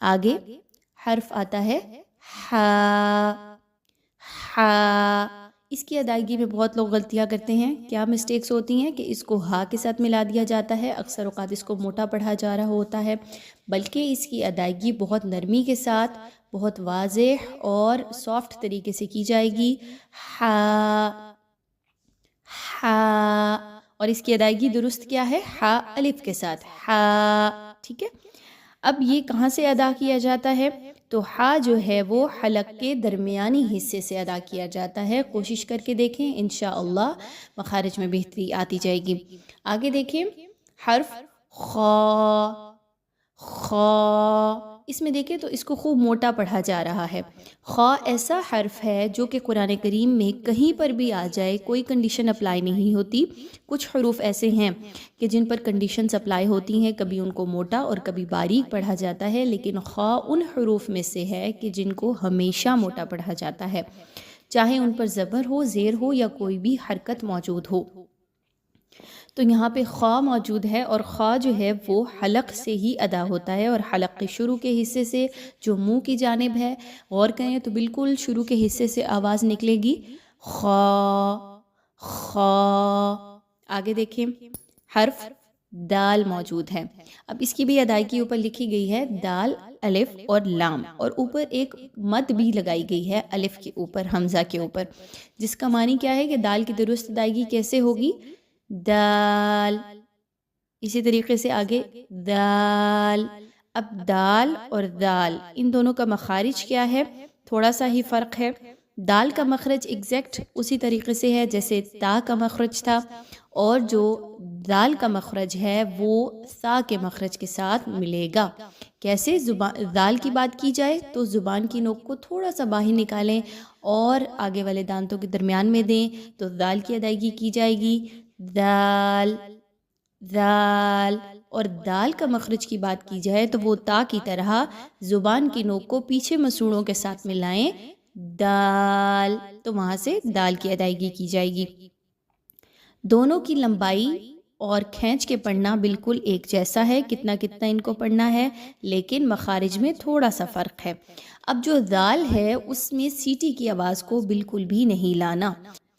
آگے حرف آتا ہے ہا، ہا۔ اس کی ادائیگی میں بہت لوگ غلطیاں کرتے ہیں۔ کیا مسٹیکس ہوتی ہیں کہ اس کو ہا کے ساتھ ملا دیا جاتا ہے، اکثر اوقات اس کو موٹا پڑھا جا رہا ہوتا ہے، بلکہ اس کی ادائیگی بہت نرمی کے ساتھ، بہت واضح اور سافٹ طریقے سے کی جائے گی۔ ہا، ہا۔ اور اس کی ادائیگی درست کیا ہے؟ ہا الف کے ساتھ، ہا، ٹھیک ہے۔ اب یہ کہاں سے ادا کیا جاتا ہے؟ تو ہا جو ہے وہ حلق کے درمیانی حصے سے ادا کیا جاتا ہے۔ کوشش کر کے دیکھیں، انشاءاللہ مخارج میں بہتری آتی جائے گی۔ آگے دیکھیں حرف خا، خا۔ اس میں دیکھیں تو اس کو خوب موٹا پڑھا جا رہا ہے۔ خا ایسا حرف ہے جو کہ قرآن کریم میں کہیں پر بھی آ جائے کوئی کنڈیشن اپلائی نہیں ہوتی۔ کچھ حروف ایسے ہیں کہ جن پر کنڈیشنز اپلائی ہوتی ہیں، کبھی ان کو موٹا اور کبھی باریک پڑھا جاتا ہے، لیکن خا ان حروف میں سے ہے کہ جن کو ہمیشہ موٹا پڑھا جاتا ہے، چاہے ان پر زبر ہو، زیر ہو یا کوئی بھی حرکت موجود ہو۔ تو یہاں پہ خا موجود ہے، اور خا جو ہے وہ حلق سے ہی ادا ہوتا ہے، اور حلق کے شروع کے حصے سے جو منہ کی جانب ہے، غور کریں تو بالکل شروع کے حصے سے آواز نکلے گی خا، خا۔ آگے دیکھیں حرف دال موجود ہے۔ اب اس کی بھی ادائیگی اوپر لکھی گئی ہے دال، الف اور لام، اور اوپر ایک مد بھی لگائی گئی ہے الف کے اوپر، حمزہ کے اوپر، جس کا معنی کیا ہے کہ دال کی درست ادائیگی کیسے ہوگی؟ دال۔ اسی طریقے سے آگے دال۔ اب دال اور دال ان دونوں کا مخارج کیا ہے؟ تھوڑا سا ہی فرق ہے۔ دال کا مخرج ایگزیکٹ اسی طریقے سے ہے جیسے تا کا مخرج تھا، اور جو دال کا مخرج ہے وہ سا کے مخرج کے ساتھ ملے گا۔ کیسے؟ دال کی بات کی جائے تو زبان کی نوک کو تھوڑا سا باہر نکالیں اور آگے والے دانتوں کے درمیان میں دیں تو دال کی ادائیگی کی جائے گی دال، دال۔ اور دال کا مخرج کی بات کی جائے تو وہ تا کی طرح زبان کی نوک کو پیچھے مسوڑوں کے ساتھ ملائیں دال، تو وہاں سے دال کی ادائیگی کی جائے گی۔ دونوں کی لمبائی اور کھینچ کے پڑھنا بالکل ایک جیسا ہے، کتنا کتنا ان کو پڑھنا ہے، لیکن مخارج میں تھوڑا سا فرق ہے۔ اب جو دال ہے اس میں سیٹی کی آواز کو بالکل بھی نہیں لانا،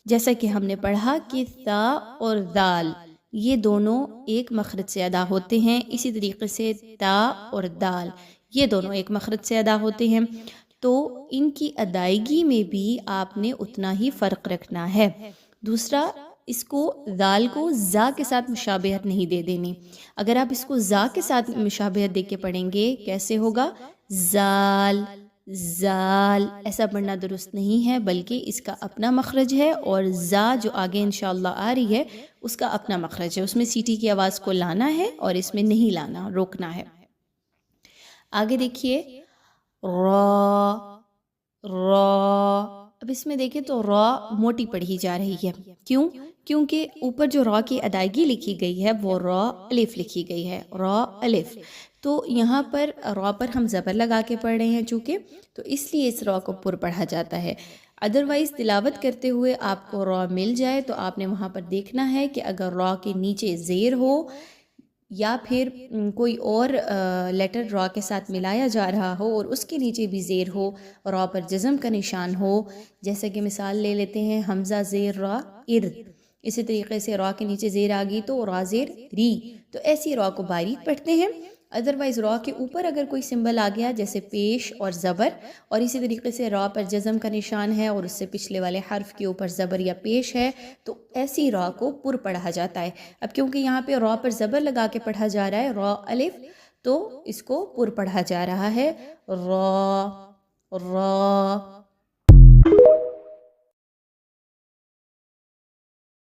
جیسا کہ ہم نے پڑھا کہ تا اور دال یہ دونوں ایک مخرج سے ادا ہوتے ہیں، اسی طریقے سے تا اور دال یہ دونوں ایک مخرج سے ادا ہوتے ہیں، تو ان کی ادائیگی میں بھی آپ نے اتنا ہی فرق رکھنا ہے۔ دوسرا، اس کو دال کو زا کے ساتھ مشابہت نہیں دے دینی۔ اگر آپ اس کو زا کے ساتھ مشابہت دے کے پڑھیں گے کیسے ہوگا؟ زال، زال، ایسا پڑھنا درست نہیں ہے، بلکہ اس کا اپنا مخرج ہے، اور زا جو آگے انشاءاللہ آ رہی ہے اس کا اپنا مخرج ہے، اس میں سیٹی کی آواز کو لانا ہے اور اس میں نہیں لانا، روکنا ہے۔ آگے دیکھیے را، را۔ اب اس میں دیکھیں تو را موٹی پڑھی جا رہی ہے، کیوں؟ کیونکہ اوپر جو را کی ادائیگی لکھی گئی ہے وہ را الف لکھی گئی ہے، را الف، تو یہاں پر را پر ہم زبر لگا کے پڑھ رہے ہیں چونکہ، تو اس لیے اس را کو پر پڑھا جاتا ہے۔ ادروائز تلاوت کرتے ہوئے آپ کو را مل جائے تو آپ نے وہاں پر دیکھنا ہے کہ اگر را کے نیچے زیر ہو یا پھر کوئی اور لیٹر را کے ساتھ ملایا جا رہا ہو اور اس کے نیچے بھی زیر ہو، را پر جزم کا نشان ہو، جیسے کہ مثال لے لیتے ہیں حمزہ زیر را ار، اسی طریقے سے را کے نیچے زیر آ گئی تو را زیر ری، تو ایسی را کو باریک پڑھتے ہیں۔ ادروائز را کے اوپر اگر کوئی سمبل آ گیا جیسے پیش اور زبر، اور اسی طریقے سے را پر جزم کا نشان ہے اور اس سے پچھلے والے حرف کے اوپر زبر یا پیش ہے، تو ایسی را کو پر پڑھا جاتا ہے۔ اب کیونکہ یہاں پہ را پر زبر لگا کے پڑھا جا رہا ہے، را الف، تو اس کو پر پڑھا جا رہا ہے را، را۔